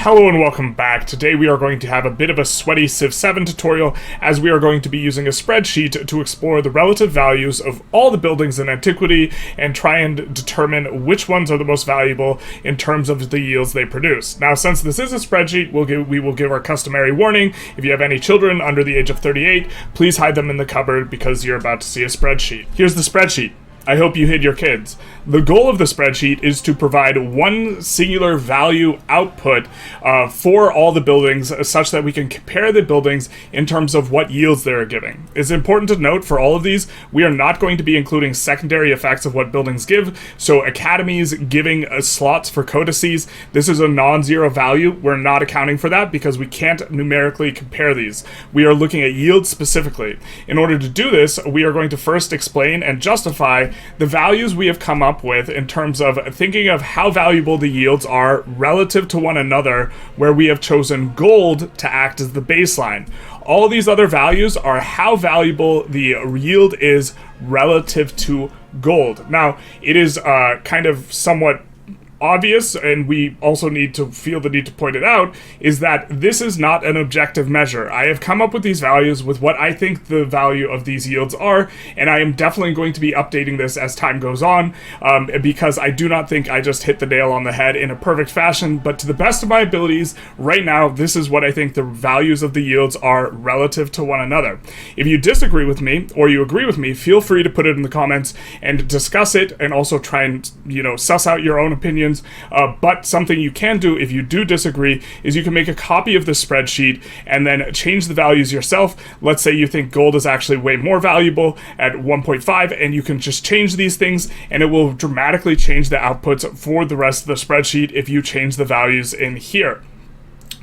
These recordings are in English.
Hello and welcome back. Today we are going to have a bit of a sweaty Civ 7 tutorial as we are going to be using a spreadsheet to explore the relative values of all the buildings in Antiquity and try and determine which ones are the most valuable in terms of the yields they produce. Now, since this is a spreadsheet, we will give our customary warning. If you have any children under the age of 38, please hide them in the cupboard because you're about to see a spreadsheet. Here's the spreadsheet. I hope you hid your kids. The goal of the spreadsheet is to provide one singular value output for all the buildings such that we can compare the buildings in terms of what yields they're giving. It's important to note for all of these, we are not going to be including secondary effects of what buildings give, so academies giving slots for codices, this is a non-zero value. We're not accounting for that because we can't numerically compare these. We are looking at yields specifically. In order to do this, we are going to first explain and justify the values we have come up with in terms of thinking of how valuable the yields are relative to one another, where we have chosen gold to act as the baseline. All these other values are how valuable the yield is relative to gold. Now, it is kind of somewhat obvious, and we also need to feel the need to point it out, is that this is not an objective measure. I have come up with these values with what I think the value of these yields are, and I am definitely going to be updating this as time goes on, because I do not think I just hit the nail on the head in a perfect fashion, but to the best of my abilities, right now, this is what I think the values of the yields are relative to one another. If you disagree with me, or you agree with me, feel free to put it in the comments and discuss it, and also try and, suss out your own opinions. But something you can do if you do disagree is you can make a copy of the spreadsheet and then change the values yourself. Let's say you think gold is actually way more valuable at 1.5, and you can just change these things and it will dramatically change the outputs for the rest of the spreadsheet if you change the values in here.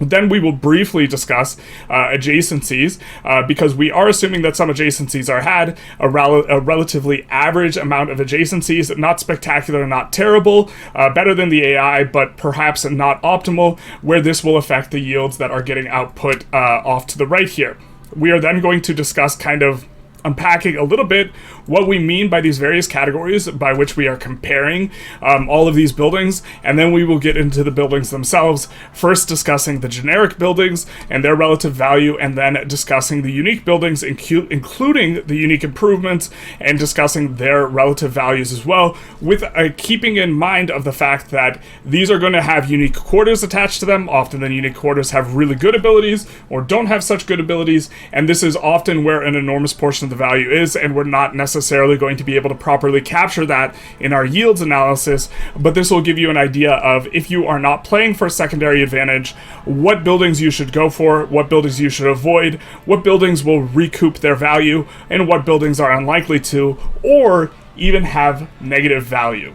Then we will briefly discuss adjacencies, because we are assuming that some adjacencies are had, a relatively average amount of adjacencies, not spectacular, not terrible, better than the AI, but perhaps not optimal, where this will affect the yields that are getting output off to the right here. We are then going to discuss kind of unpacking a little bit what we mean by these various categories by which we are comparing all of these buildings, and then we will get into the buildings themselves, first discussing the generic buildings and their relative value, and then discussing the unique buildings, including the unique improvements, and discussing their relative values as well, with keeping in mind of the fact that these are going to have unique quarters attached to them. Often the unique quarters have really good abilities or don't have such good abilities, and this is often where an enormous portion of the value is, and we're not necessarily going to be able to properly capture that in our yields analysis, but this will give you an idea of, if you are not playing for a secondary advantage, what buildings you should go for, what buildings you should avoid, what buildings will recoup their value, and what buildings are unlikely to, or even have negative value.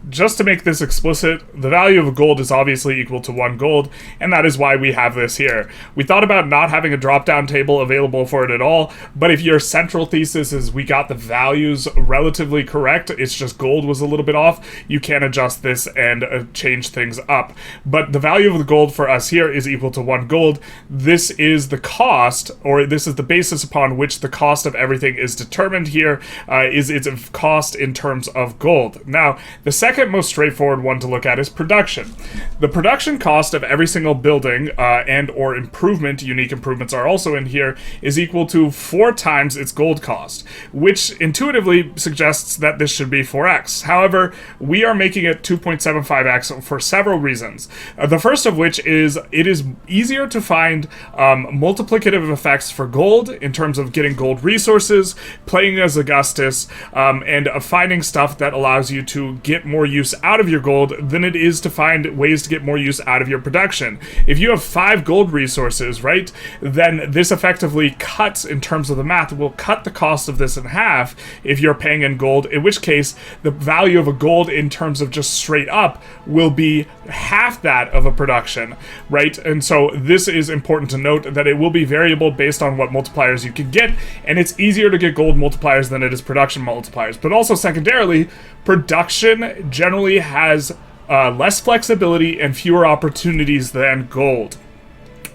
Just to make this explicit, the value of gold is obviously equal to 1 gold, and that is why we have this here. We thought about not having a drop-down table available for it at all, but if your central thesis is we got the values relatively correct, it's just gold was a little bit off, you can adjust this and change things up. But the value of the gold for us here is equal to 1 gold. This is the cost, or this is the basis upon which the cost of everything is determined here, is its cost in terms of gold. Now, the second most straightforward one to look at is production. The production cost of every single building and or improvement, unique improvements are also in here, is equal to 4 times its gold cost, which intuitively suggests that this should be 4x. However, we are making it 2.75x for several reasons. The first of which is it is easier to find multiplicative effects for gold in terms of getting gold resources, playing as Augustus, and finding stuff that allows you to get more use out of your gold than it is to find ways to get more use out of your production. If you have 5 gold resources, right, then this effectively cuts, in terms of the math, will cut the cost of this in half if you're paying in gold, in which case the value of a gold in terms of just straight up will be half that of a production, right? And so this is important to note, that it will be variable based on what multipliers you can get, and it's easier to get gold multipliers than it is production multipliers. But also secondarily, production generally has less flexibility and fewer opportunities than gold.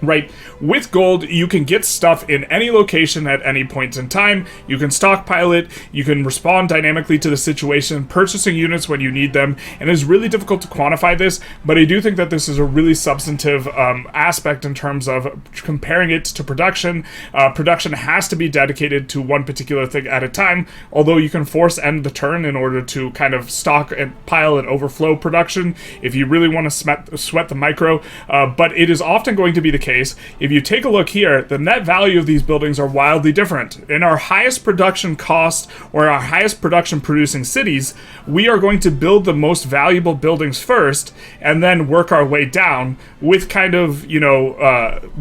Right? With gold, you can get stuff in any location at any point in time. You can stockpile it. You can respond dynamically to the situation, purchasing units when you need them. And it's really difficult to quantify this, but I do think that this is a really substantive aspect in terms of comparing it to production. Production has to be dedicated to one particular thing at a time, although you can force end the turn in order to kind of stock and pile and overflow production if you really want to sweat the micro. But it is often going to be the case. If you take a look here, the net value of these buildings are wildly different. In our highest production cost or our highest production producing cities, we are going to build the most valuable buildings first and then work our way down with kind of,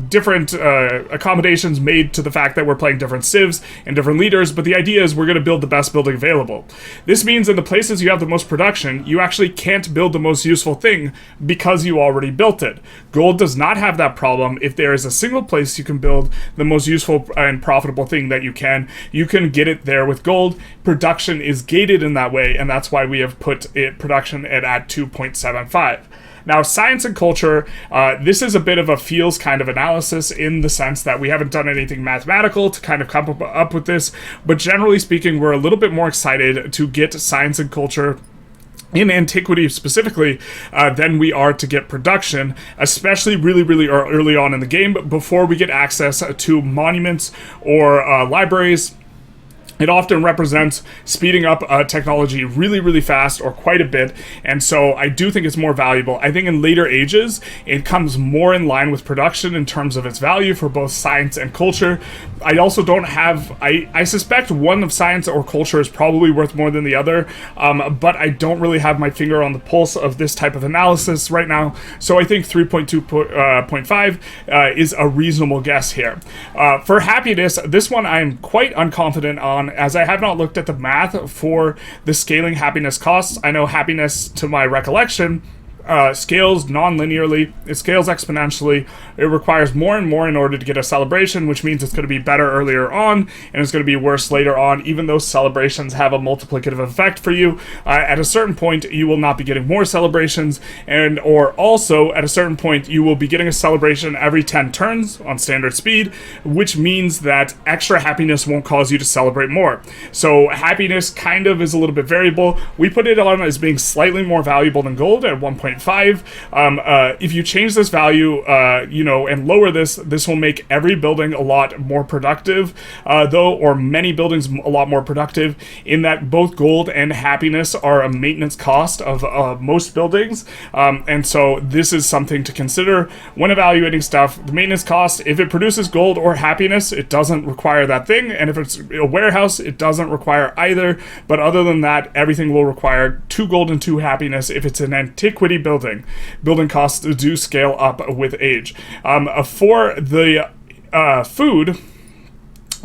different accommodations made to the fact that we're playing different civs and different leaders, but the idea is we're going to build the best building available. This means in the places you have the most production, you actually can't build the most useful thing because you already built it. Gold does not have that problem. If there is a single place you can build the most useful and profitable thing that you can get it there with gold. Production is gated in that way, and that's why we have put production at 2.75. Now, science and culture, this is a bit of a feels kind of analysis in the sense that we haven't done anything mathematical to kind of come up with this, but generally speaking, we're a little bit more excited to get science and culture in Antiquity specifically, than we are to get production, especially really early on in the game, before we get access to monuments or libraries. It often represents speeding up technology really fast or quite a bit, and so I do think it's more valuable. I think in later ages, it comes more in line with production in terms of its value for both science and culture. I also don't have, I suspect one of science or culture is probably worth more than the other, but I don't really have my finger on the pulse of this type of analysis right now, so I think 3.2.5 is a reasonable guess here. For happiness, this one I'm quite unconfident on, as I have not looked at the math for the scaling happiness costs. I know happiness, to my recollection, scales non-linearly, it scales exponentially, it requires more and more in order to get a celebration, which means it's going to be better earlier on, and it's going to be worse later on, even though celebrations have a multiplicative effect for you. At a certain point, you will not be getting more celebrations, or also, at a certain point, you will be getting a celebration every 10 turns on standard speed, which means that extra happiness won't cause you to celebrate more. So happiness kind of is a little bit variable. We put it on as being slightly more valuable than gold at 1.5. If you change this value, and lower this will make every building a lot more productive, or many buildings a lot more productive, in that both gold and happiness are a maintenance cost of most buildings, and so this is something to consider when evaluating stuff. The maintenance cost, if it produces gold or happiness, it doesn't require that thing, and if it's a warehouse, it doesn't require either, but other than that, everything will require 2 gold and 2 happiness if it's an antiquity building. Building costs do scale up with age. For the food,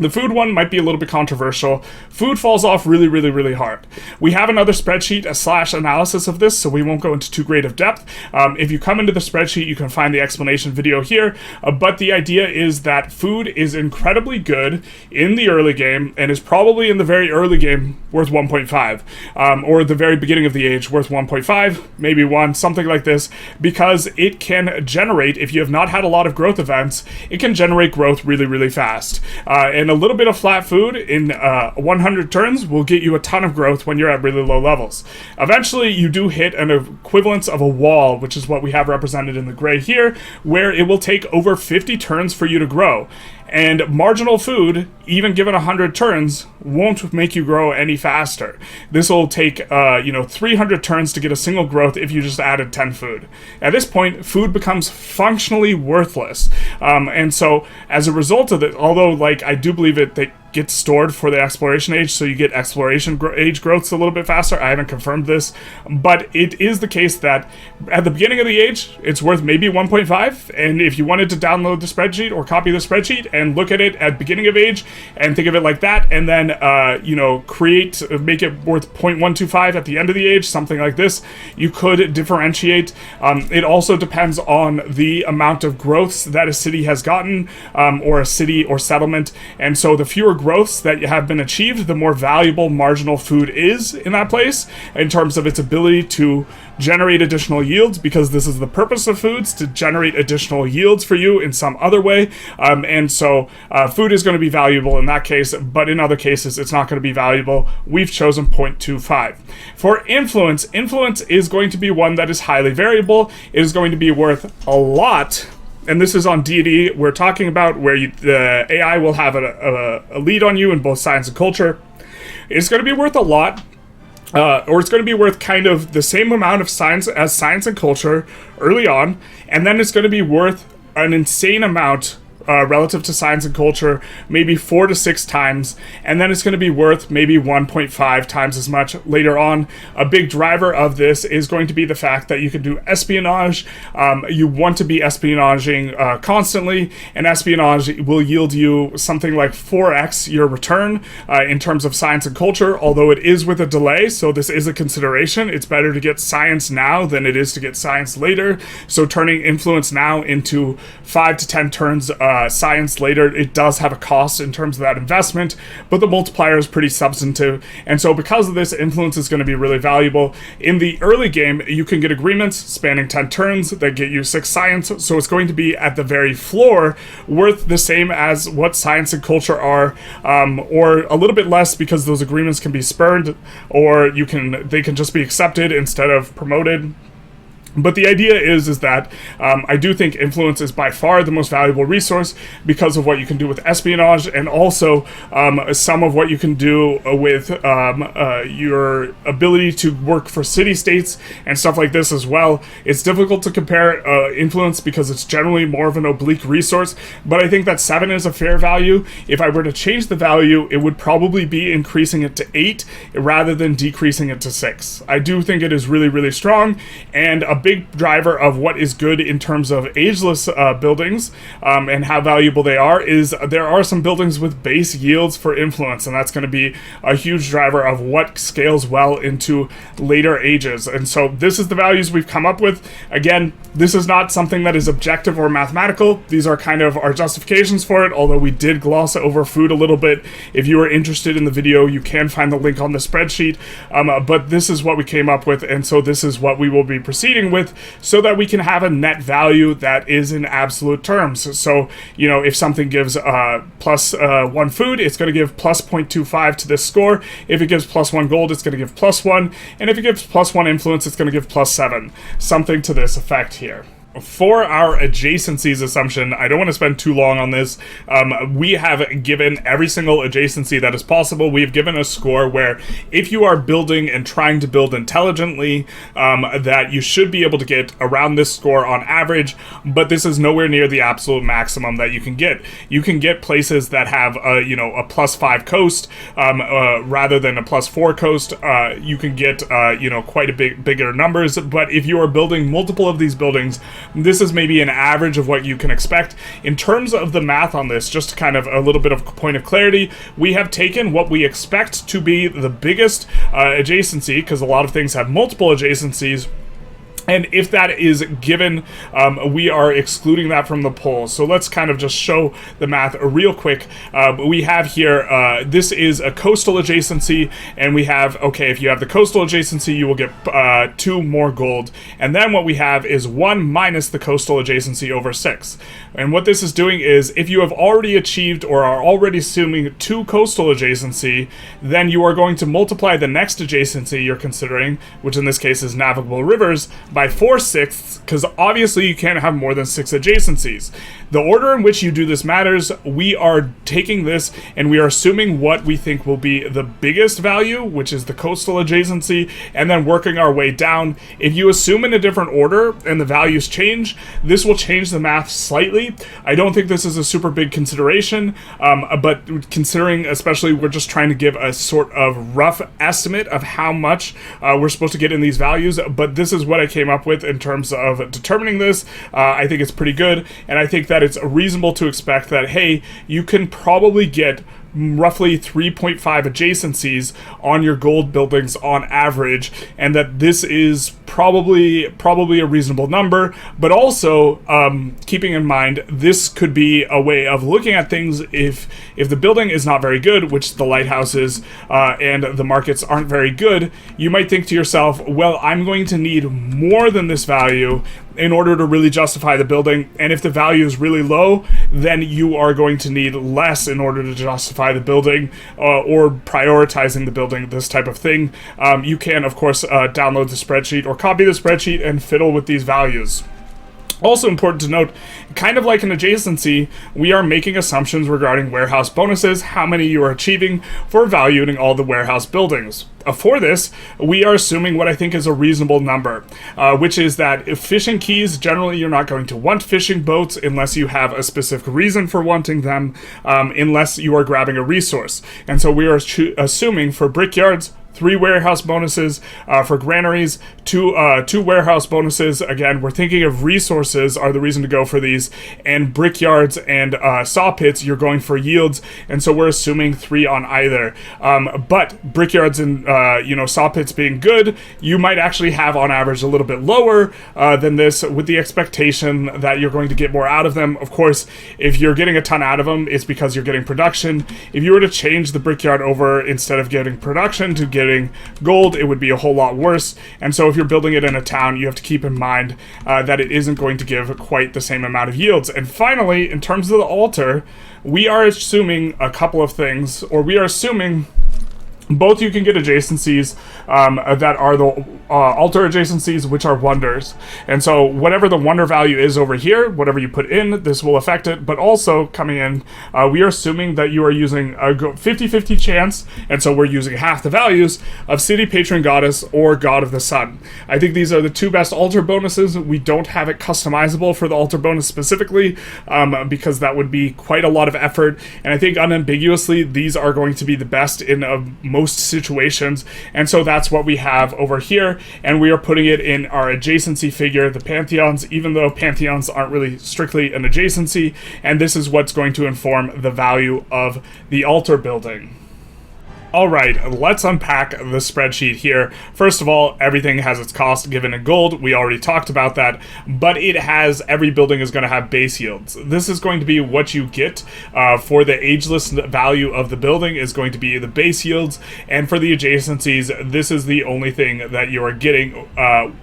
the food one might be a little bit controversial. Food falls off really hard. We have another spreadsheet / analysis of this, so we won't go into too great of depth. If you come into the spreadsheet, you can find the explanation video here, but the idea is that food is incredibly good in the early game, and is probably in the very early game worth 1.5, or the very beginning of the age worth 1.5, maybe 1, something like this, because it can generate, if you have not had a lot of growth events, it can generate growth really fast. And a little bit of flat food in 100 turns will get you a ton of growth when you're at really low levels. Eventually, you do hit an equivalence of a wall, which is what we have represented in the gray here, where it will take over 50 turns for you to grow. And marginal food, even given 100 turns, won't make you grow any faster. This will take, 300 turns to get a single growth if you just added 10 food. At this point, food becomes functionally worthless. And so, as a result of it, although, I do believe they get stored for the exploration age, so you get exploration age growths a little bit faster. I haven't confirmed this, but it is the case that at the beginning of the age, it's worth maybe 1.5, and if you wanted to download the spreadsheet or copy the spreadsheet and look at it at beginning of age and think of it like that, and then make it worth 0.125 at the end of the age, something like this, you could differentiate. It also depends on the amount of growths that a city has gotten, or a city or settlement, and so the fewer growths that have been achieved, the more valuable marginal food is in that place in terms of its ability to generate additional yields, because this is the purpose of foods, to generate additional yields for you in some other way. And so food is going to be valuable in that case, but in other cases it's not going to be valuable. We've chosen 0.25. For influence is going to be one that is highly variable. It is going to be worth a lot. And this is on deity we're talking about, where the AI will have a lead on you in both science and culture. It's going to be worth a lot. Or it's going to be worth kind of the same amount of science as science and culture early on, and then it's going to be worth an insane amount relative to science and culture, maybe 4 to 6 times, and then it's going to be worth maybe 1.5 times as much later on. A big driver of this is going to be the fact that you can do espionage. You want to be espionaging constantly, and espionage will yield you something like 4x your return in terms of science and culture, although it is with a delay, so this is a consideration. It's better to get science now than it is to get science later, so turning influence now into 5 to 10 turns science later, it does have a cost in terms of that investment, but the multiplier is pretty substantive, and so because of this, influence is going to be really valuable. In the early game, you can get agreements spanning 10 turns that get you 6 science, so it's going to be at the very floor worth the same as what science and culture are, or a little bit less, because those agreements can be spurned, or they can just be accepted instead of promoted. But the idea is that I do think influence is by far the most valuable resource because of what you can do with espionage, and also some of what you can do with your ability to work for city-states and stuff like this as well. It's difficult to compare influence because it's generally more of an oblique resource, but I think that 7 is a fair value. If I were to change the value, it would probably be increasing it to 8 rather than decreasing it to 6. I do think it is really, really strong, and a big driver of what is good in terms of ageless buildings and how valuable they are is there are some buildings with base yields for influence, and that's going to be a huge driver of what scales well into later ages. And so this is the values we've come up with. Again, this is not something that is objective or mathematical. These are kind of our justifications for it, although we did gloss over food a little bit. If you are interested in the video, you can find the link on the spreadsheet, but this is what we came up with, and so this is what we will be proceeding with, so that we can have a net value that is in absolute terms. So, if something gives plus 1 food, it's going to give plus 0.25 to this score. If it gives plus 1 gold, it's going to give plus 1. And if it gives plus 1 influence, it's going to give plus 7. Something to this effect here. For our adjacencies assumption, I don't want to spend too long on this. We have given every single adjacency that is possible. We have given a score where if you are building and trying to build intelligently, that you should be able to get around this score on average, but this is nowhere near the absolute maximum that you can get. You can get places that have a plus 5 coast rather than a plus 4 coast. You can get quite a bigger numbers, but if you are building multiple of these buildings, this is maybe an average of what you can expect. In terms of the math on this, just kind of a little bit of point of clarity, we have taken what we expect to be the biggest adjacency, because a lot of things have multiple adjacencies, and if that is given, we are excluding that from the poll. So let's kind of just show the math real quick. We have here, this is a coastal adjacency, and we have, okay, if you have the coastal adjacency, you will get 2 more gold. And then what we have is 1 minus the coastal adjacency over 6. And what this is doing is, if you have already achieved or are already assuming 2 coastal adjacency, then you are going to multiply the next adjacency you're considering, which in this case is navigable rivers, by 4/6, because obviously you can't have more than 6 adjacencies. The order in which you do this matters. We are taking this and we are assuming what we think will be the biggest value, which is the coastal adjacency, and then working our way down. If you assume in a different order and the values change, this will change the math slightly. I don't think this is a super big consideration, but considering especially we're just trying to give a sort of rough estimate of how much we're supposed to get in these values, but this is what I came up with in terms of determining this. I think it's pretty good, and I think that it's reasonable to expect that, hey, you can probably get roughly 3.5 adjacencies on your gold buildings on average, and that this is probably a reasonable number, but also keeping in mind this could be a way of looking at things if the building is not very good, which the lighthouse is, and the markets aren't very good. You might think to yourself, well, I'm going to need more than this value in order to really justify the building, and if the value is really low, then you are going to need less in order to justify the building, or prioritizing the building, this type of thing. You can, of course, download the spreadsheet or copy the spreadsheet and fiddle with these values. Also important to note, kind of like an adjacency, we are making assumptions regarding warehouse bonuses, how many you are achieving for evaluating all the warehouse buildings. For this, we are assuming what I think is a reasonable number, which is that if fishing keys, generally you're not going to want fishing boats unless you have a specific reason for wanting them, unless you are grabbing a resource. And so we are assuming for brickyards, 3 warehouse bonuses, for granaries, two warehouse bonuses. Again, we're thinking of resources are the reason to go for these, and brickyards and saw pits, you're going for yields, and so we're assuming 3 on either. But brickyards and saw pits being good, you might actually have on average a little bit lower than this, with the expectation that you're going to get more out of them. Of course, if you're getting a ton out of them, it's because you're getting production. If you were to change the brickyard over, instead of getting production to getting gold, it would be a whole lot worse. And so if you're building it in a town, you have to keep in mind that it isn't going to give quite the same amount of yields. And finally, in terms of the altar, we are assuming a couple of things, or we are assuming both you can get adjacencies that are the altar adjacencies, which are wonders. And so whatever the wonder value is over here, whatever you put in, this will affect it. But also coming in, we are assuming that you are using a 50-50 chance, and so we're using half the values of city patron goddess or god of the sun. I think these are the 2 best altar bonuses. We don't have it customizable for the altar bonus specifically, because that would be quite a lot of effort. And I think unambiguously, these are going to be the best in most situations, and so that's what we have over here, and we are putting it in our adjacency figure, the pantheons, even though pantheons aren't really strictly an adjacency, and this is what's going to inform the value of the altar building. Alright, let's unpack the spreadsheet here. First of all, everything has its cost given in gold. We already talked about that, but every building is going to have base yields. This is going to be what you get for the ageless value of the building is going to be the base yields, and for the adjacencies, this is the only thing that you are getting,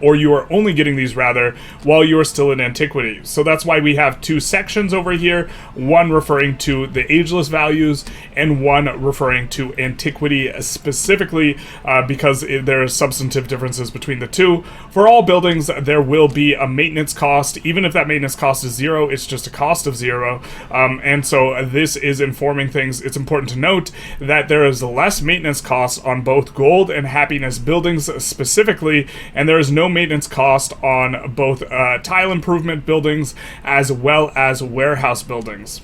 or you are only getting these rather, while you are still in antiquity. So that's why we have 2 sections over here, one referring to the ageless values, and one referring to antiquity specifically, because there are substantive differences between the 2. For all buildings, there will be a maintenance cost. Even if that maintenance cost is 0, it's just a cost of 0. And so this is informing things. It's important to note that there is less maintenance cost on both gold and happiness buildings specifically, and there is no maintenance cost on both tile improvement buildings as well as warehouse buildings.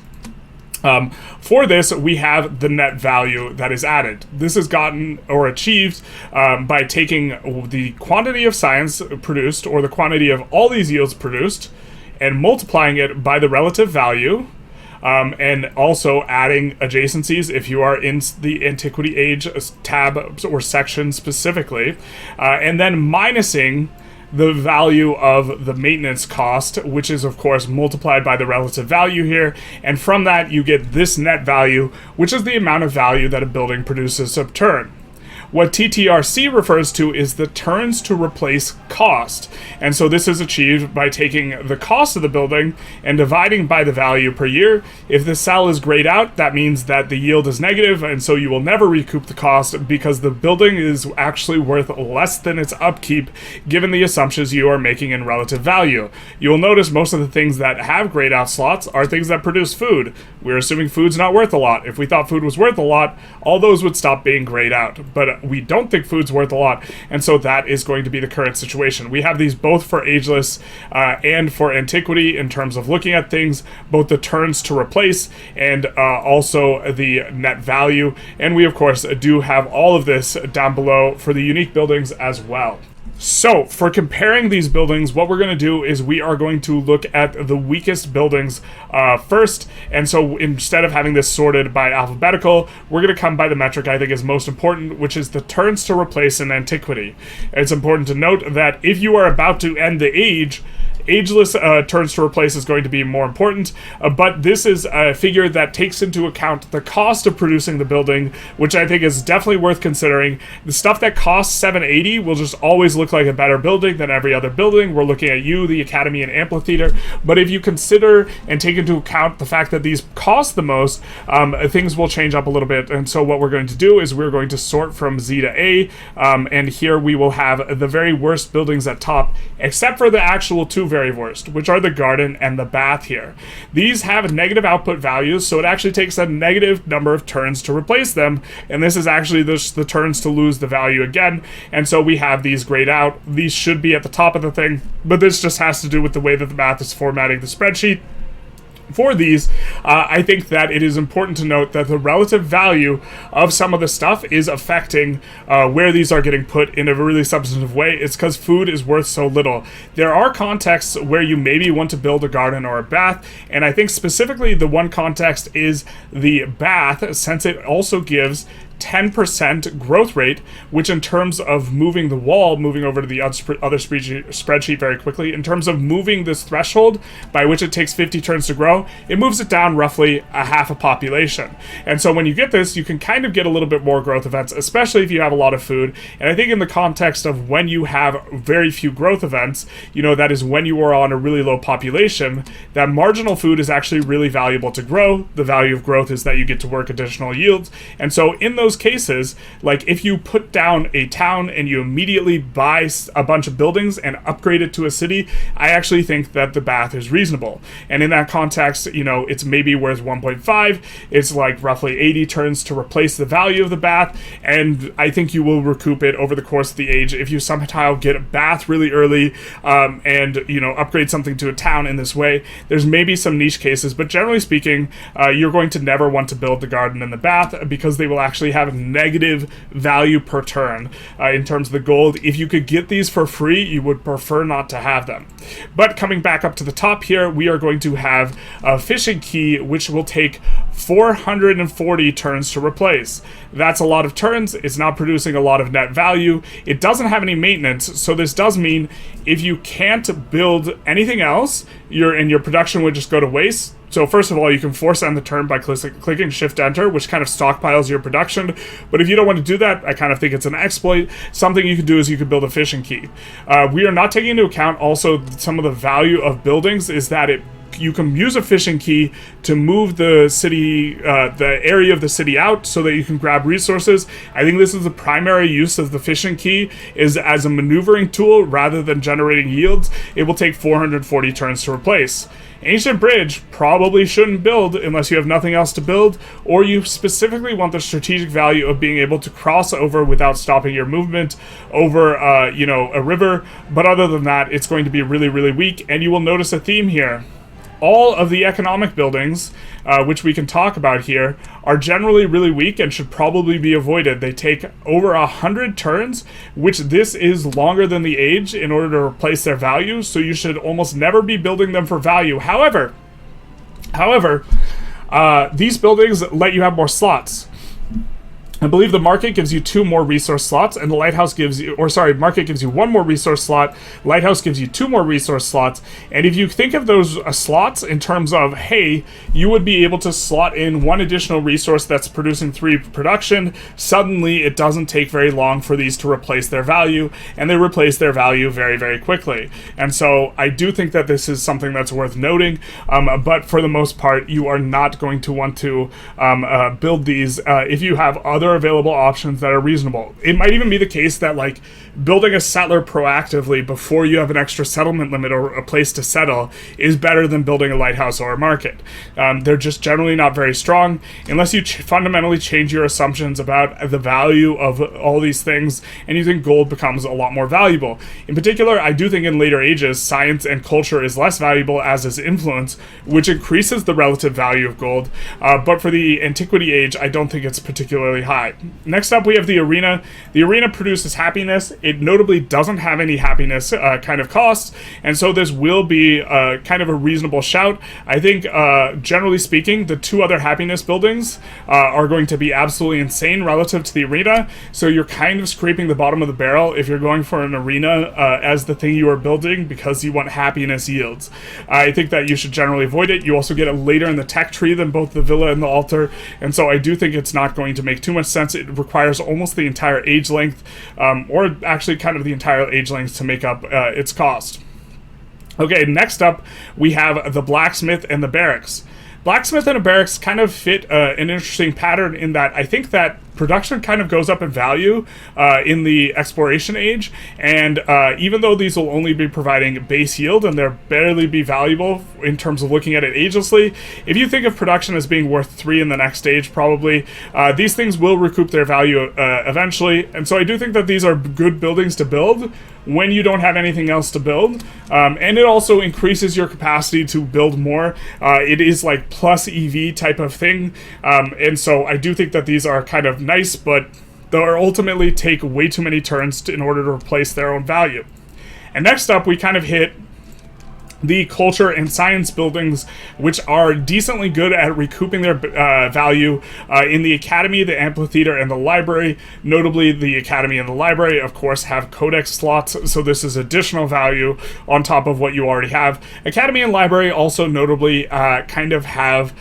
For this, we have the net value that is added. This is gotten or achieved by taking the quantity of science produced, or the quantity of all these yields produced, and multiplying it by the relative value, and also adding adjacencies if you are in the antiquity age tab or section specifically, and then minusing the value of the maintenance cost, which is of course multiplied by the relative value here, and from that you get this net value, which is the amount of value that a building produces per turn. What TTRC refers to is the turns to replace cost, and so this is achieved by taking the cost of the building and dividing by the value per year. If the cell is grayed out, that means that the yield is negative, and so you will never recoup the cost because the building is actually worth less than its upkeep given the assumptions you are making in relative value. You will notice most of the things that have grayed out slots are things that produce food. We're assuming food's not worth a lot. If we thought food was worth a lot, all those would stop being grayed out, but we don't think food's worth a lot, and so that is going to be the current situation. We have these both for ageless and for antiquity in terms of looking at things, both the turns to replace and also the net value, and we of course do have all of this down below for the unique buildings as well. So, for comparing these buildings, what we're going to do is we are going to look at the weakest buildings first. And so, instead of having this sorted by alphabetical, we're going to come by the metric I think is most important, which is the turns to replace in antiquity. It's important to note that if you are about to end the age, ageless turns to replace is going to be more important, but this is a figure that takes into account the cost of producing the building, which I think is definitely worth considering. The stuff that costs 780 will just always look like a better building than every other building. We're looking at the Academy and Amphitheater, but if you consider and take into account the fact that these cost the most, things will change up a little bit. And so what we're going to do is we're going to sort from Z to A, and here we will have the very worst buildings at top, except for the actual two very worst, which are the garden and the bath here. These have negative output values, so it actually takes a negative number of turns to replace them, and this is actually the turns to lose the value again, and so we have these grayed out. These should be at the top of the thing, but this just has to do with the way that the math is formatting the spreadsheet. For these, I think that it is important to note that the relative value of some of the stuff is affecting where these are getting put in a really substantive way. It's because food is worth so little. There are contexts where you maybe want to build a garden or a bath, and I think specifically the one context is the bath, since it also gives 10% growth rate, which in terms of moving the wall, moving over to the other spreadsheet very quickly, in terms of moving this threshold by which it takes 50 turns to grow, it moves it down roughly a half a population. And so when you get this, you can kind of get a little bit more growth events, especially if you have a lot of food. And I think in the context of when you have very few growth events, that is when you are on a really low population, that marginal food is actually really valuable to grow. The value of growth is that you get to work additional yields. And so in those cases, like if you put down a town and you immediately buy a bunch of buildings and upgrade it to a city, I actually think that the bath is reasonable. And in that context, it's maybe worth 1.5. It's like roughly 80 turns to replace the value of the bath, and I think you will recoup it over the course of the age if you somehow get a bath really early and upgrade something to a town in this way. There's maybe some niche cases, but generally speaking, you're going to never want to build the garden and the bath because they will actually have negative value per turn in terms of the gold. If you could get these for free, you would prefer not to have them. But coming back up to the top here, we are going to have a fishing key, which will take 440 turns to replace. That's a lot of turns. It's not producing a lot of net value. It doesn't have any maintenance, so this does mean if you can't build anything else, your production would just go to waste. So first of all, you can force end the turn by clicking Shift-Enter, which kind of stockpiles your production. But if you don't want to do that, I kind of think it's an exploit. Something you could do is you could build a fishing key. We are not taking into account also some of the value of buildings is that you can use a fishing key to move the city, the area of the city out so that you can grab resources. I think this is the primary use of the fishing key is as a maneuvering tool rather than generating yields. It will take 440 turns to replace. Ancient Bridge probably shouldn't build unless you have nothing else to build, or you specifically want the strategic value of being able to cross over without stopping your movement over, a river. But other than that, it's going to be really, really weak, and you will notice a theme here. All of the economic buildings, which we can talk about here, are generally really weak and should probably be avoided. They take over 100 turns, which this is longer than the age in order to replace their value, so you should almost never be building them for value. However, these buildings let you have more slots. I believe the market gives you 2 more resource slots, and the lighthouse market gives you 1 more resource slot, lighthouse gives you 2 more resource slots, and if you think of those slots in terms of, hey, you would be able to slot in 1 additional resource that's producing 3 production, suddenly it doesn't take very long for these to replace their value, and they replace their value very, very quickly. And so I do think that this is something that's worth noting, but for the most part, you are not going to want to build these if you have other available options that are reasonable. It might even be the case that like building a settler proactively before you have an extra settlement limit or a place to settle is better than building a lighthouse or a market. They're just generally not very strong unless you fundamentally change your assumptions about the value of all these things, and you think gold becomes a lot more valuable. In particular, I do think in later ages science and culture is less valuable, as is influence, which increases the relative value of gold, but for the antiquity age I don't think it's particularly high. high. Next up, we have the arena. The arena produces happiness. It notably doesn't have any happiness kind of costs, and so this will be kind of a reasonable shout. I think, generally speaking, the two other happiness buildings are going to be absolutely insane relative to the arena, so you're kind of scraping the bottom of the barrel if you're going for an arena as the thing you are building because you want happiness yields. I think that you should generally avoid it. You also get it later in the tech tree than both the villa and the altar, and so I do think it's not going to make too much sense. It requires almost the entire age length, or actually kind of the entire age length to make up its cost. Okay, next up we have the blacksmith and the barracks. Blacksmith and a barracks kind of fit an interesting pattern in that I think that production kind of goes up in value in the exploration age, and even though these will only be providing base yield and they'll barely be valuable in terms of looking at it agelessly, if you think of production as being worth 3 in the next stage, probably, these things will recoup their value eventually, and so I do think that these are good buildings to build when you don't have anything else to build, and it also increases your capacity to build more. It is like plus EV type of thing, and so I do think that these are kind of nice, but they'll ultimately take way too many turns in order to replace their own value. And next up, we kind of hit the culture and science buildings, which are decently good at recouping their value in the academy, the amphitheater, and the library. Notably, the academy and the library, of course, have codex slots, so this is additional value on top of what you already have. Academy and library also notably kind of have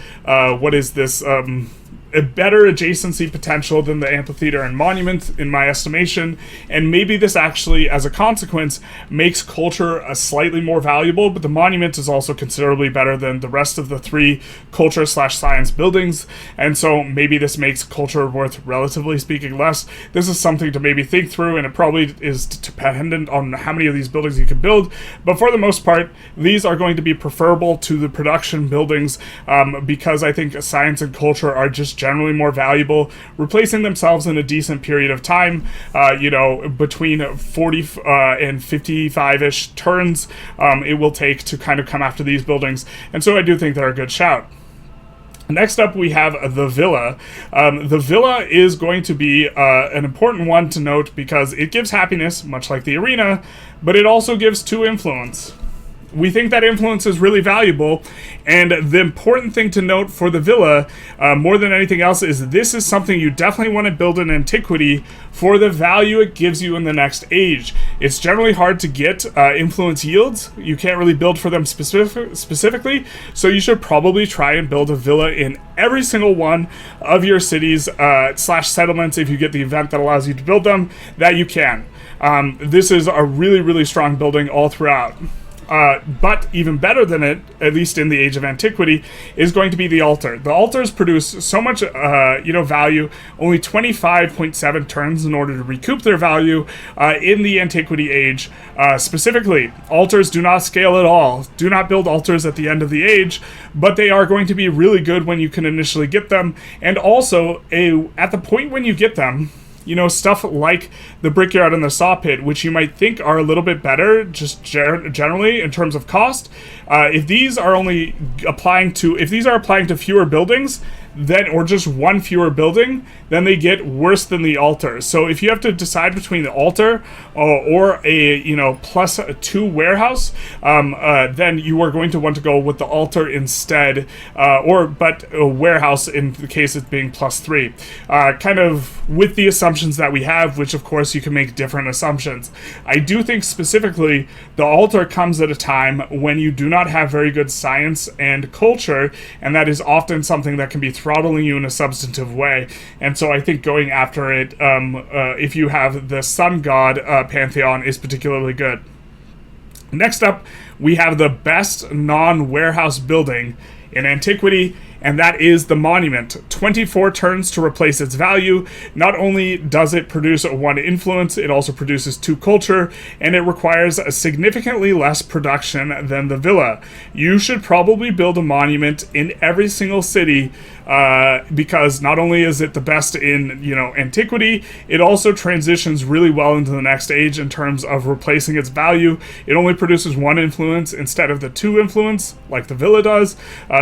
a better adjacency potential than the amphitheater and monument, in my estimation, and maybe this actually, as a consequence, makes culture a slightly more valuable, but the monument is also considerably better than the rest of the 3 culture/science buildings, and so maybe this makes culture worth, relatively speaking, less. This is something to maybe think through, and it probably is dependent on how many of these buildings you can build, but for the most part, these are going to be preferable to the production buildings, because I think science and culture are just generally more valuable, replacing themselves in a decent period of time, between 40 and 55-ish turns it will take to kind of come after these buildings, and so I do think they're a good shout. Next up, we have the villa. The villa is going to be an important one to note because it gives happiness, much like the arena, but it also gives 2 influence. We think that influence is really valuable, and the important thing to note for the villa, more than anything else, is this is something you definitely want to build in Antiquity for the value it gives you in the next age. It's generally hard to get influence yields. You can't really build for them specifically, so you should probably try and build a villa in every single one of your cities / settlements, if you get the event that allows you to build them, that you can. This is a really, really strong building all throughout. But even better than it, at least in the age of Antiquity, is going to be the altar. The altars produce so much, value, only 25.7 turns in order to recoup their value in the Antiquity age. Specifically, altars do not scale at all. Do not build altars at the end of the age, but they are going to be really good when you can initially get them, and also at the point when you get them, stuff like the brickyard and the saw pit, which you might think are a little bit better, just generally in terms of cost. If these are applying to fewer buildings, or just one fewer building, then they get worse than the altar. So if you have to decide between the altar or a +2 warehouse, then you are going to want to go with the altar instead, but a warehouse in the case of being +3. Kind of with the assumptions that we have, which of course you can make different assumptions. I do think specifically the altar comes at a time when you do not have very good science and culture, and that is often something that can be throttling you in a substantive way, and so I think going after it, if you have the sun god pantheon, is particularly good. Next up, we have the best non-warehouse building in Antiquity, and that is the monument. 24 turns to replace its value. Not only does it produce 1 influence, it also produces 2 culture, and it requires a significantly less production than the villa. You should probably build a monument in every single city, because not only is it the best in, Antiquity, it also transitions really well into the next age in terms of replacing its value. It only produces 1 influence instead of the 2 influence, like the villa does,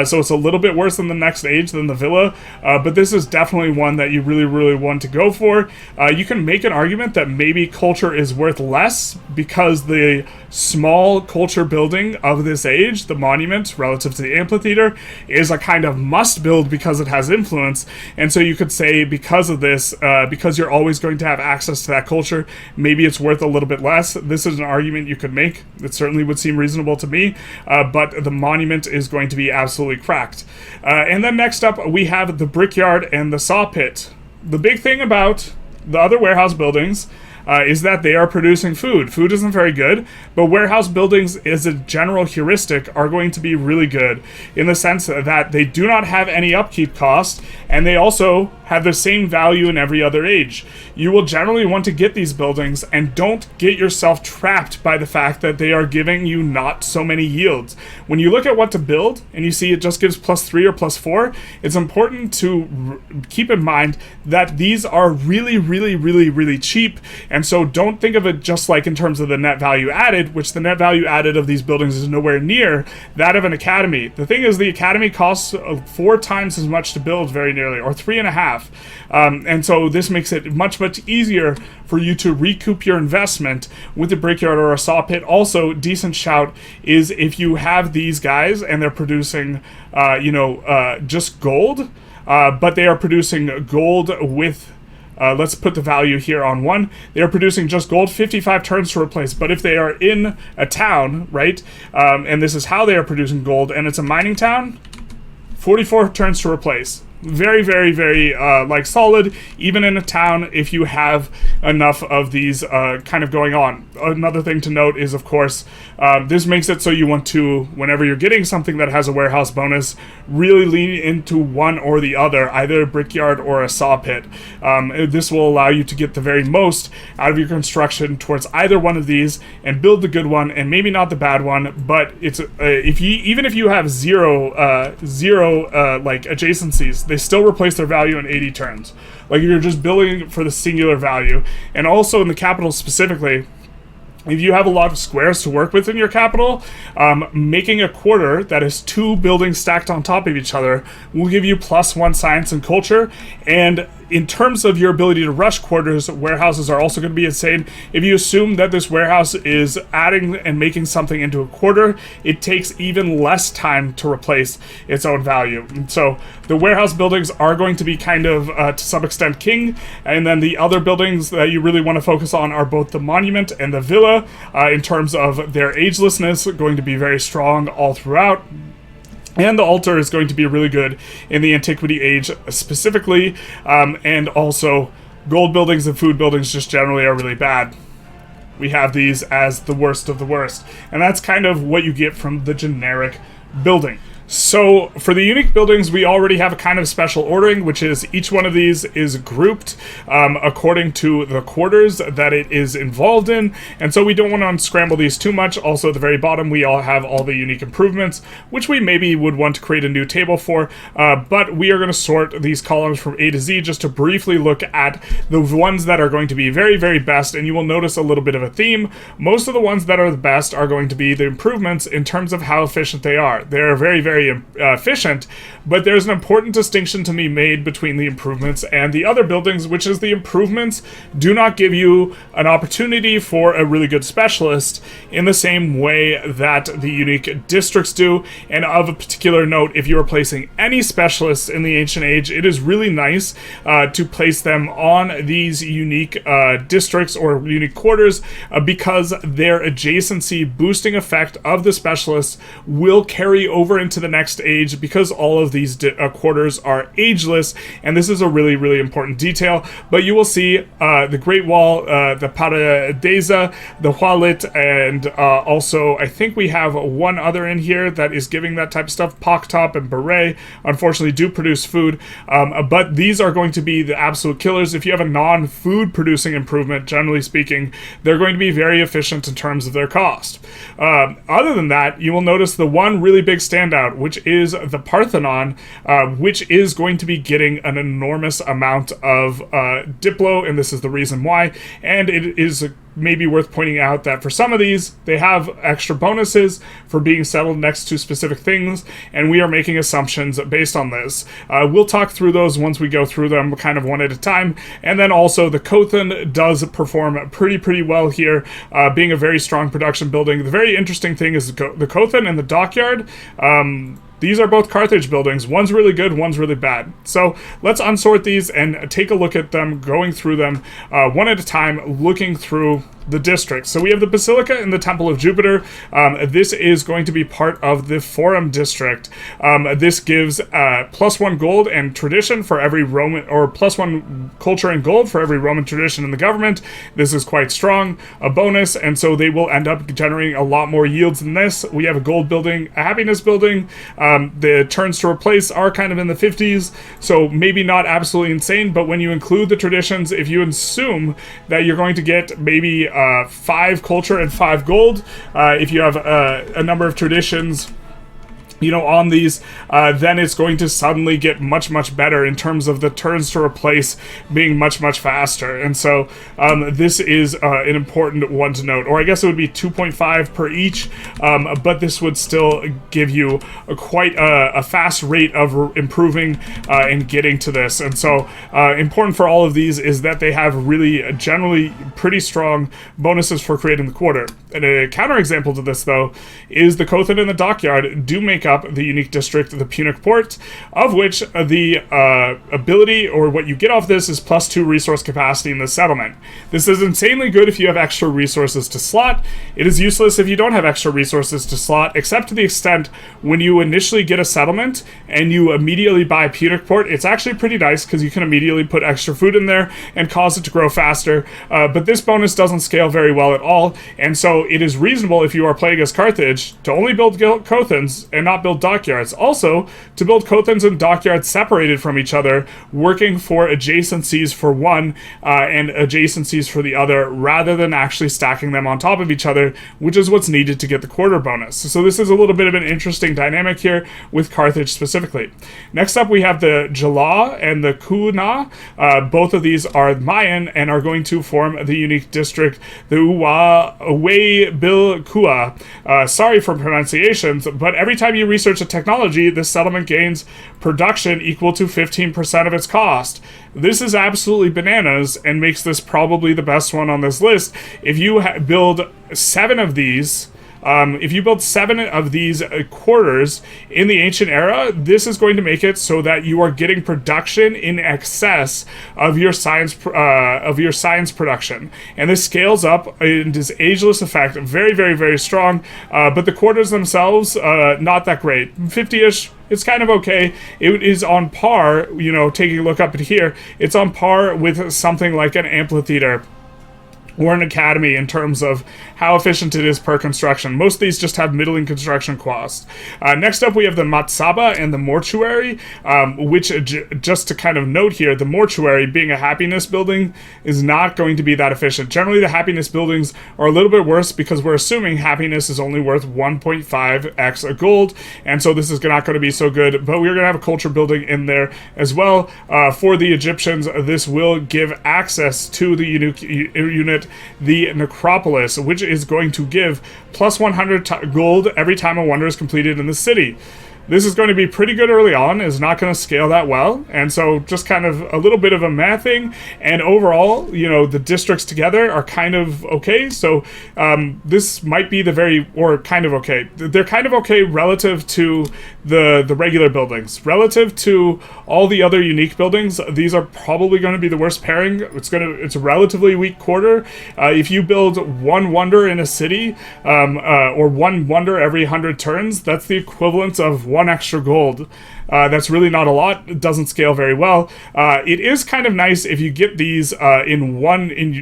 so it's a little bit worse than in the next age than the villa, but this is definitely one that you really want to go for. You can make an argument that maybe culture is worth less because the small culture building of this age, the monument relative to the amphitheater, is a kind of must build because it has influence. And so you could say because of this, because you're always going to have access to that culture, maybe it's worth a little bit less. This is an argument you could make. It certainly would seem reasonable to me, but the monument is going to be absolutely cracked. And then next up, we have the brickyard and the saw pit. The big thing about the other warehouse buildings is that they are producing food. Food isn't very good, but warehouse buildings as a general heuristic are going to be really good in the sense that they do not have any upkeep cost, and they also have the same value in every other age. You will generally want to get these buildings, and don't get yourself trapped by the fact that they are giving you not so many yields. When you look at what to build, and you see it just gives +3 or +4, it's important to keep in mind that these are really cheap, and so don't think of it just like in terms of the net value added, which the net value added of these buildings is nowhere near that of an academy. The thing is, the academy costs 4 times as much to build very nearly, or 3.5. And so this makes it much easier for you to recoup your investment with a brickyard or a saw pit. Also, decent shout is if you have these guys and they're producing, just gold, but they are producing gold with let's put the value here on 1. They are producing just gold, 55 turns to replace. But if they are in a town, right, and this is how they are producing gold, and it's a mining town, 44 turns to replace. Very solid, even in a town, if you have enough of these kind of going on. Another thing to note is, of course, this makes it so you want to, whenever you're getting something that has a warehouse bonus, really lean into one or the other, either a brickyard or a saw pit. This will allow you to get the very most out of your construction towards either one of these and build the good one and maybe not the bad one. But it's even if you have zero adjacencies, they still replace their value in 80 turns. Like, you're just building for the singular value. And also in the capital specifically, if you have a lot of squares to work with in your capital, making a quarter that is 2 buildings stacked on top of each other will give you +1 science and culture. And in terms of your ability to rush quarters, warehouses are also going to be insane. If you assume that this warehouse is adding and making something into a quarter, it takes even less time to replace its own value. And so the warehouse buildings are going to be kind of, to some extent, king. And then the other buildings that you really want to focus on are both the monument and the villa, in terms of their agelessness, going to be very strong all throughout. And the altar is going to be really good in the Antiquity age specifically, and also gold buildings and food buildings just generally are really bad. We have these as the worst of the worst, and that's kind of what you get from the generic building. So for the unique buildings, we already have a kind of special ordering, which is each one of these is grouped according to the quarters that it is involved in, and so we don't want to unscramble these too much. Also at the very bottom, we all have all the unique improvements, which we maybe would want to create a new table for, but we are going to sort these columns from A to Z just to briefly look at the ones that are going to be very best, and you will notice a little bit of a theme. Most of the ones that are the best are going to be the improvements in terms of how efficient they are. They're very efficient, but there's an important distinction to be made between the improvements and the other buildings, which is the improvements do not give you an opportunity for a really good specialist in the same way that the unique districts do. And of a particular note, if you are placing any specialists in the ancient age, it is really nice to place them on these unique districts or unique quarters, because their adjacency boosting effect of the specialists will carry over into the next age, because all of these quarters are ageless, and this is a really important detail. But you will see the Great Wall, the Paradesa, the Hualit, and also I think we have one other in here that is giving that type of stuff. Poktop and Beret unfortunately do produce food, but these are going to be the absolute killers. If you have a non-food producing improvement, generally speaking, they're going to be very efficient in terms of their cost. Other than that, you will notice the one really big standout, which is the Parthenon, which is going to be getting an enormous amount of Diplo, and this is the reason why. And it is maybe worth pointing out that for some of these, they have extra bonuses for being settled next to specific things, and we are making assumptions based on this. We'll talk through those once we go through them kind of one at a time. And then also the Cothan does perform pretty well here, being a very strong production building. The very interesting thing is the Cothan and the Dockyard. These are both Carthage buildings. One's really good, one's really bad. So let's unsort these and take a look at them, going through them one at a time, looking through the districts. So we have the Basilica and the Temple of Jupiter. This is going to be part of the Forum district. This gives +1 gold and tradition for every Roman, or +1 culture and gold for every Roman tradition in the government. This is quite strong, a bonus, and so they will end up generating a lot more yields than this. We have a gold building, a happiness building. The turns to replace are kind of in the 50s, so maybe not absolutely insane, but when you include the traditions, if you assume that you're going to get maybe 5 culture and 5 gold, if you have a number of traditions, you know, on these, then it's going to suddenly get much better in terms of the turns to replace being much faster. And so this is an important one to note, or I guess it would be 2.5 per each, but this would still give you quite a fast rate of improving and getting to this. And so important for all of these is that they have really generally pretty strong bonuses for creating the quarter. And a counterexample to this, though, is the Cothan and the Dockyard do make up the unique district of the Punic Port, of which the ability, or what you get off this, is +2 resource capacity in the settlement. This is insanely good if you have extra resources to slot. It is useless if you don't have extra resources to slot, except to the extent when you initially get a settlement and you immediately buy Punic Port. It's actually pretty nice because you can immediately put extra food in there and cause it to grow faster, but this bonus doesn't scale very well at all, and so it is reasonable if you are playing as Carthage to only build Cothans and not build dockyards. Also, to build Cothans and dockyards separated from each other, working for adjacencies for one and adjacencies for the other, rather than actually stacking them on top of each other, which is what's needed to get the quarter bonus. So this is a little bit of an interesting dynamic here with Carthage specifically. Next up, we have the Jala and the Kuna. Both of these are Mayan and are going to form the unique district, the Uwe Bil Kua. Sorry for pronunciations, but every time you research a technology, this settlement gains production equal to 15% of its cost. This is absolutely bananas and makes this probably the best one on this list. If you build 7 of these, quarters in the ancient era, this is going to make it so that you are getting production in excess of your science production, and this scales up and is ageless effect, very strong. But the quarters themselves, not that great. 50-ish. It's kind of okay. It is on par, you know, taking a look up at here, it's on par with something like an amphitheater or an academy in terms of how efficient it is per construction. Most of these just have middling construction costs. Next up, we have the Matsaba and the Mortuary, which, just to kind of note here, the Mortuary, being a happiness building, is not going to be that efficient. Generally, the happiness buildings are a little bit worse because we're assuming happiness is only worth 1.5x a gold, and so this is not going to be so good, but we're going to have a culture building in there as well. For the Egyptians, this will give access to the unique unit, the Necropolis, which is going to give +100 gold every time a wonder is completed in the city. This is going to be pretty good early on, is not going to scale that well, and so just kind of a little bit of a math thing, and overall, you know, the districts together are kind of okay, so this might be they're kind of okay relative to the regular buildings. Relative to all the other unique buildings, these are probably going to be the worst pairing. It's a relatively weak quarter. If you build 1 wonder in a city, or 1 wonder every 100 turns, that's the equivalent of 1 extra gold. That's really not a lot. It doesn't scale very well. It is kind of nice if you get these in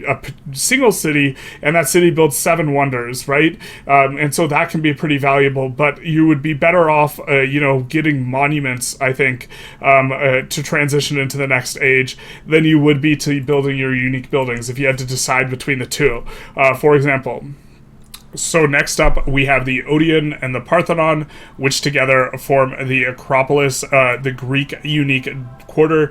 a single city, and that city builds 7 wonders, right? And so that can be pretty valuable, but you would be better off, getting monuments, I think, to transition into the next age than you would be to building your unique buildings if you had to decide between the two. For example, so next up, we have the Odeon and the Parthenon, which together form the Acropolis, the Greek unique quarter.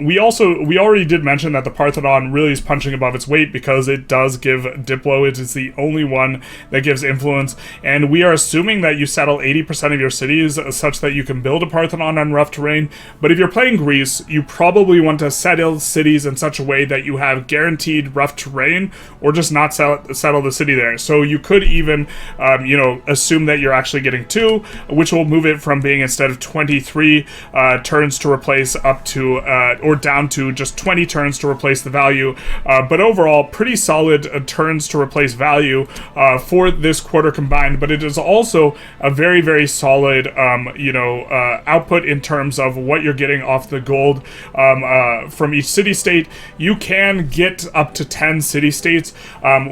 We already did mention that the Parthenon really is punching above its weight because it does give Diplo. It is the only one that gives influence, and we are assuming that you settle 80% of your cities such that you can build a Parthenon on rough terrain. But if you're playing Greece, you probably want to settle cities in such a way that you have guaranteed rough terrain, or just not settle the city there. So you could even, assume that you're actually getting 2, which will move it from being, instead of 23 turns to replace, up to or down to just 20 turns to replace the value. But overall, pretty solid turns to replace value for this quarter combined. But it is also a very, very solid, output in terms of what you're getting off the gold from each city-state. You can get up to 10 city-states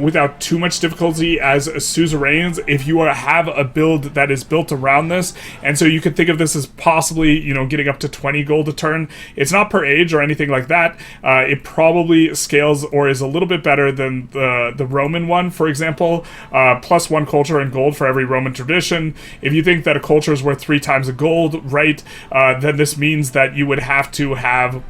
without too much difficulty as suzerains if you have a build that is built around this. And so you could think of this as possibly, getting up to 20 gold a turn. It's not per age or anything like that. It probably scales or is a little bit better than the Roman one, for example, +1 culture and gold for every Roman tradition. If you think that a culture is worth 3 times a gold, right, then this means that you would have to have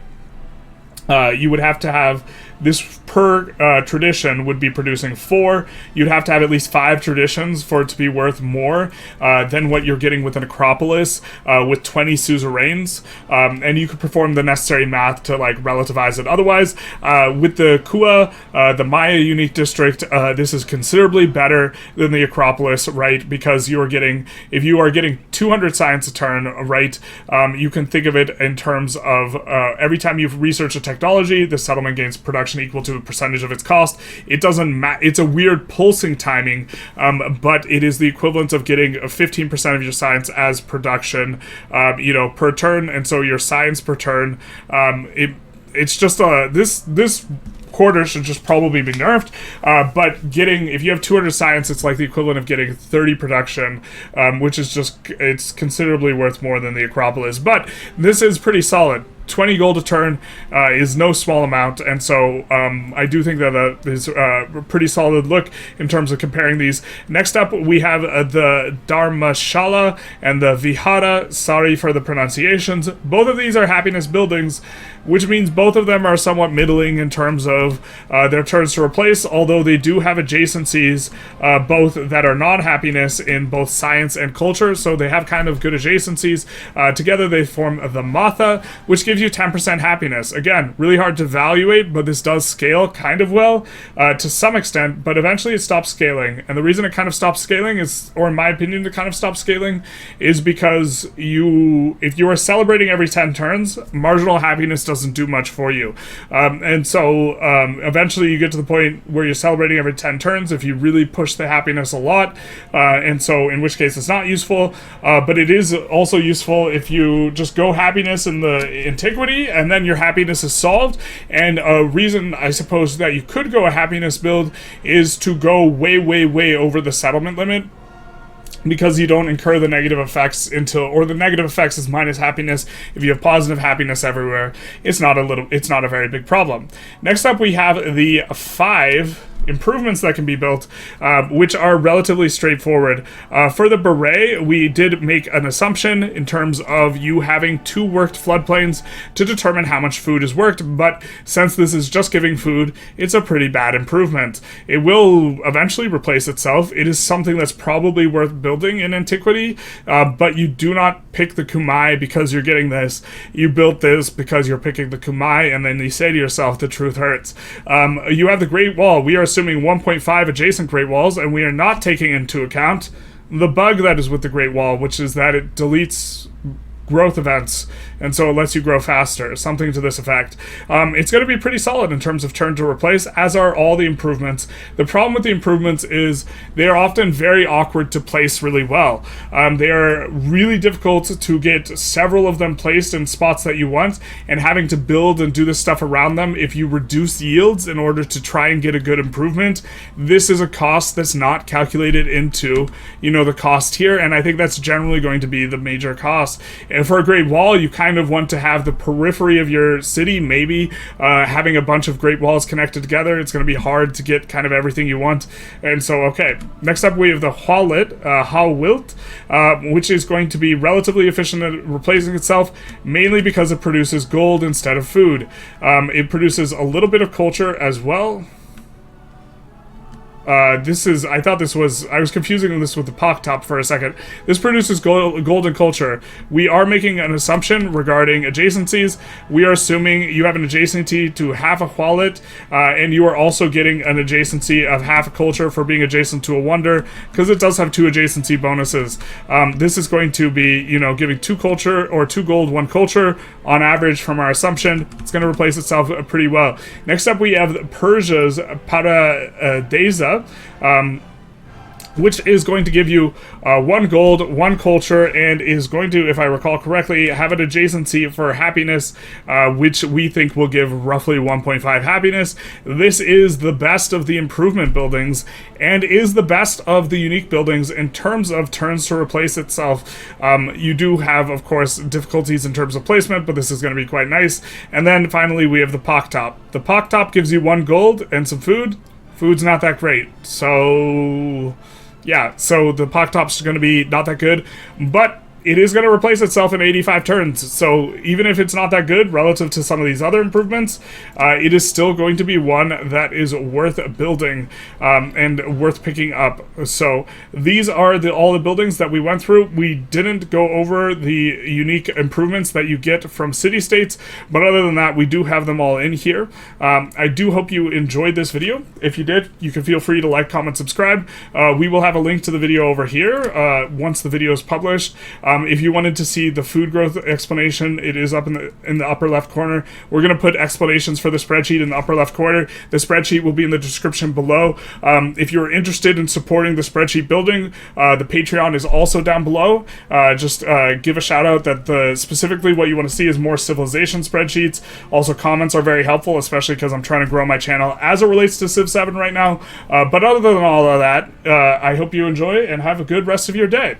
this per tradition would be producing 4. You'd have to have at least 5 traditions for it to be worth more than what you're getting with an Acropolis with 20 suzerains. And you could perform the necessary math to relativize it. Otherwise, with the Kua, the Meier unique district, this is considerably better than the Acropolis, right? Because if you are getting 200 science a turn, right, you can think of it in terms of every time you've researched a technology, the settlement gains production equal to a percentage of its cost. It doesn't it's a weird pulsing timing, but it is the equivalent of getting 15% of your science as production, per turn. And so your science per turn, it's just this quarter should just probably be nerfed, but if you have 200 science, it's like the equivalent of getting 30 production, which is it's considerably worth more than the Acropolis. But this is pretty solid. 20 gold a turn is no small amount, and so I do think that is a pretty solid look in terms of comparing these. Next up, we have the Dharmashala and the Vihara. Sorry for the pronunciations. Both of these are happiness buildings, which means both of them are somewhat middling in terms of their turns to replace, although they do have adjacencies, both that are non-happiness in both science and culture, so they have kind of good adjacencies. Together they form the Matha, which gives you 10% happiness. Again, really hard to evaluate, but this does scale kind of well to some extent, but eventually it stops scaling. And the reason it kind of stops scaling is, or in my opinion, it kind of stops scaling, is because if you are celebrating every 10 turns, marginal happiness doesn't do much for you. And so eventually you get to the point where you're celebrating every 10 turns if you really push the happiness a lot. And so in which case it's not useful, but it is also useful if you just go happiness in the Antiquity, and then your happiness is solved. And a reason, I suppose, that you could go a happiness build is to go way, way, way over the settlement limit, because you don't incur the negative effects or the negative effects is minus happiness. If you have positive happiness everywhere, it's not a very big problem. Next up, we have the 5 improvements that can be built, which are relatively straightforward. For the beret, we did make an assumption in terms of you having 2 worked floodplains to determine how much food is worked, but since this is just giving food, it's a pretty bad improvement. It will eventually replace itself. It is something that's probably worth building in Antiquity, but you do not pick the Kumai because you're getting this. You built this because you're picking the Kumai, and then you say to yourself, the truth hurts. You have the Great Wall. We are assuming 1.5 adjacent Great Walls, and we are not taking into account the bug that is with the Great Wall, which is that it deletes growth events, and so it lets you grow faster, something to this effect. It's going to be pretty solid in terms of turn to replace, as are all the improvements. The problem with the improvements is they are often very awkward to place really well. They are really difficult to get several of them placed in spots that you want, and having to build and do this stuff around them if you reduce yields in order to try and get a good improvement. This is a cost that's not calculated into, the cost here, and I think that's generally going to be the major cost. And for a Great Wall, you kind of want to have the periphery of your city, maybe having a bunch of Great Walls connected together. It's going to be hard to get kind of everything you want. And so, okay. Next up, we have the Hauwilt, which is going to be relatively efficient at replacing itself, mainly because it produces gold instead of food. It produces a little bit of culture as well. I was confusing this with the POC top for a second. This produces gold and culture. We are making an assumption regarding adjacencies. We are assuming you have an adjacency to half a wallet, and you are also getting an adjacency of half a culture for being adjacent to a wonder, because it does have 2 adjacency bonuses. This is going to be, giving 2 culture, or 2 gold, 1 culture, on average from our assumption. It's going to replace itself pretty well. Next up, we have Persia's Paradeza, which is going to give you 1 gold, 1 culture, and is going to, if I recall correctly, have an adjacency for happiness, which we think will give roughly 1.5 happiness. This is the best of the improvement buildings, and is the best of the unique buildings in terms of turns to replace itself. You do have, of course, difficulties in terms of placement, but this is going to be quite nice. And then finally, we have the POC top. The POC top gives you 1 gold and some food. Food's not that great, so yeah, so the POC top's going to be not that good, but it is going to replace itself in 85 turns, so even if it's not that good relative to some of these other improvements, it is still going to be one that is worth building and worth picking up. So these are all the buildings that we went through. We didn't go over the unique improvements that you get from city-states, but other than that, we do have them all in here. I do hope you enjoyed this video. If you did, you can feel free to like, comment, subscribe. We will have a link to the video over here once the video is published. If you wanted to see the food growth explanation, it is up in the upper left corner. We're going to put explanations for the spreadsheet in the upper left corner. The spreadsheet will be in the description below. If you're interested in supporting the spreadsheet building, the Patreon is also down below. Just give a shout out that specifically what you want to see is more civilization spreadsheets. Also, comments are very helpful, especially because I'm trying to grow my channel as it relates to Civ 7 right now. But other than all of that, I hope you enjoy and have a good rest of your day.